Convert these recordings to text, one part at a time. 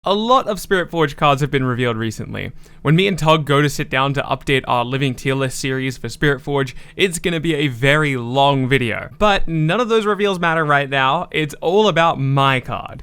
A lot of Spiritforged cards have been revealed recently. When me and Tog go to sit down to update our Living Tier List series for Spiritforged, it's gonna be a very long video. But none of those reveals matter right now, it's all about my card.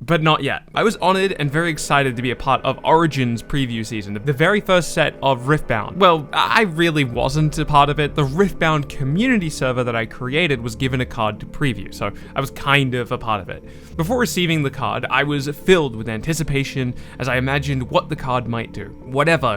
But not yet. I was honored and very excited to be a part of Origin's preview season, the very first set of Riftbound. Well, I really wasn't a part of it. The Riftbound community server that I created was given a card to preview, so I was kind of a part of it. Before receiving the card, I was filled with anticipation as I imagined what the card might do.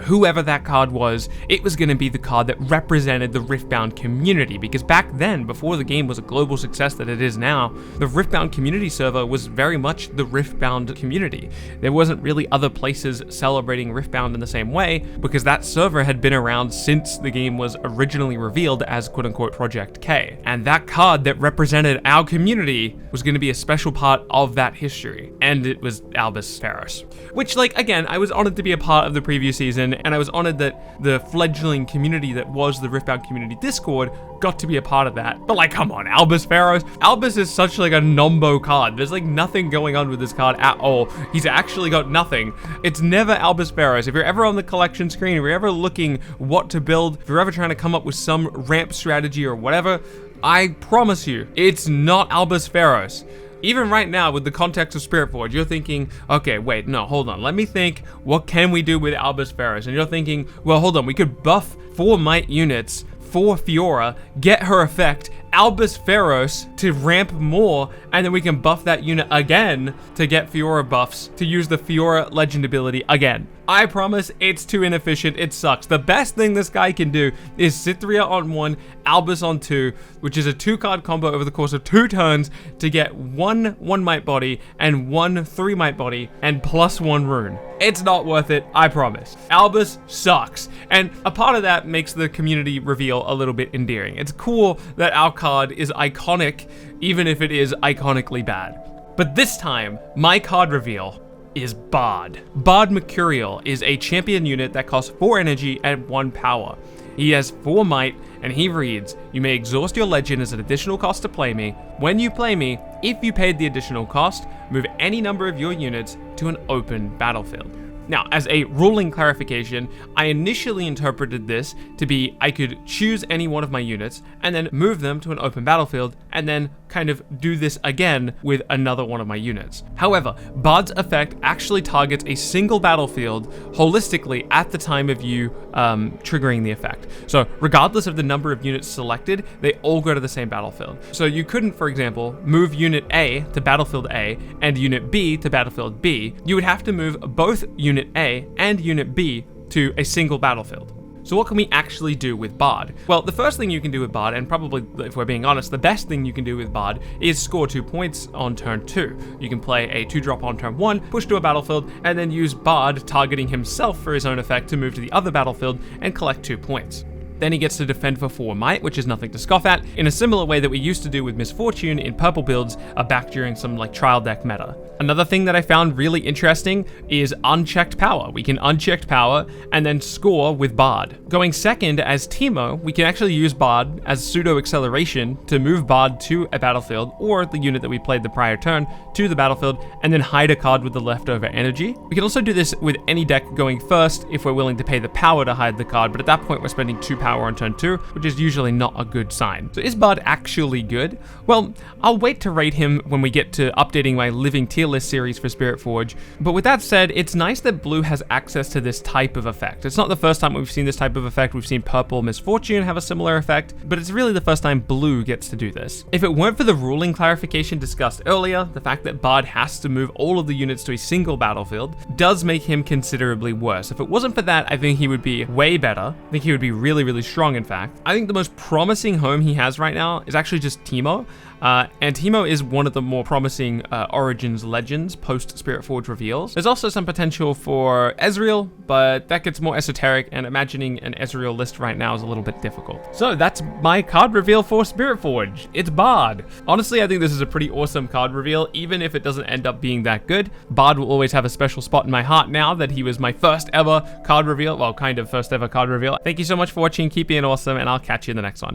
Whoever that card was, it was going to be the card that represented the Riftbound community, because back then, before the game was a global success that it is now, the Riftbound community server was very much the Riftbound community. There wasn't really other places celebrating Riftbound in the same way, because that server had been around since the game was originally revealed as quote-unquote Project K. And that card that represented our community was going to be a special part of that history. And it was Albus Ferros. Which, again, I was honored to be a part of the preview season, and I was honored that the fledgling community that was the Riftbound community Discord got to be a part of that. But come on, Albus Ferros? Albus is such a nombo card. There's nothing going on with this card at all. He's actually got nothing. It's never Albus Ferros. If you're ever on the collection screen, if you're ever looking what to build, if you're ever trying to come up with some ramp strategy or whatever, I promise you, it's not Albus Ferros. Even right now, with the context of Spiritforged, you're thinking, okay, wait, no, hold on. Let me think, what can we do with Albus Ferros? And you're thinking, well, hold on, we could buff 4 might units for Fiora, get her effect, Albus Ferros to ramp more, and then we can buff that unit again to get Fiora buffs, to use the Fiora legend ability again. I promise it's too inefficient, it sucks. The best thing this guy can do is Cytherea on 1, Albus on 2, which is a 2-card combo over the course of 2 turns to get 1 might body and 1 3 might body and +1 rune. It's not worth it, I promise. Albus sucks, and a part of that makes the community reveal a little bit endearing. It's cool that our card is iconic, even if it is iconically bad. But this time, my card reveal is BARD. BARD Mercurial is a champion unit that costs 4 energy and 1 power. He has 4 might, and he reads, you may exhaust your legend as an additional cost to play me. When you play me, if you paid the additional cost, move any number of your units to an open battlefield. Now, as a ruling clarification, I initially interpreted this to be I could choose any one of my units and then move them to an open battlefield and then kind of do this again with another one of my units. However, BARD's effect actually targets a single battlefield holistically at the time of you triggering the effect. So regardless of the number of units selected, they all go to the same battlefield. So you couldn't, for example, move unit A to battlefield A and unit B to battlefield B. You would have to move both Unit A and Unit B to a single battlefield. So what can we actually do with BARD? Well, the first thing you can do with BARD, and probably, if we're being honest, the best thing you can do with BARD is score 2 points on turn 2. You can play a 2-drop on turn 1, push to a battlefield, and then use BARD targeting himself for his own effect to move to the other battlefield and collect 2 points. Then he gets to defend for 4 might, which is nothing to scoff at, in a similar way that we used to do with Misfortune in purple builds back during some trial deck meta. Another thing that I found really interesting is unchecked power. We can unchecked power and then score with BARD. Going second as Teemo, we can actually use BARD as pseudo acceleration to move BARD to a battlefield or the unit that we played the prior turn to the battlefield and then hide a card with the leftover energy. We can also do this with any deck going first if we're willing to pay the power to hide the card, but at that point we're spending 2 power on turn 2, which is usually not a good sign. So is BARD actually good? Well, I'll wait to rate him when we get to updating my Living Tier List series for Spiritforged, but with that said, it's nice that Blue has access to this type of effect. It's not the first time we've seen this type of effect. We've seen Purple Misfortune have a similar effect, but it's really the first time Blue gets to do this. If it weren't for the ruling clarification discussed earlier, the fact that BARD has to move all of the units to a single battlefield does make him considerably worse. If it wasn't for that, I think he would be way better. I think he would be really, really strong, in fact. I think the most promising home he has right now is actually just Teemo. Antimo is one of the more promising Origins legends post Spiritforged reveals. There's also some potential for Ezreal, but that gets more esoteric, and imagining an Ezreal list right now is a little bit difficult. So that's my card reveal for Spiritforged. It's BARD. Honestly, I think this is a pretty awesome card reveal, even if it doesn't end up being that good. BARD will always have a special spot in my heart now that he was my first ever card reveal, well, kind of first ever card reveal. Thank you so much for watching, keep being awesome, and I'll catch you in the next one.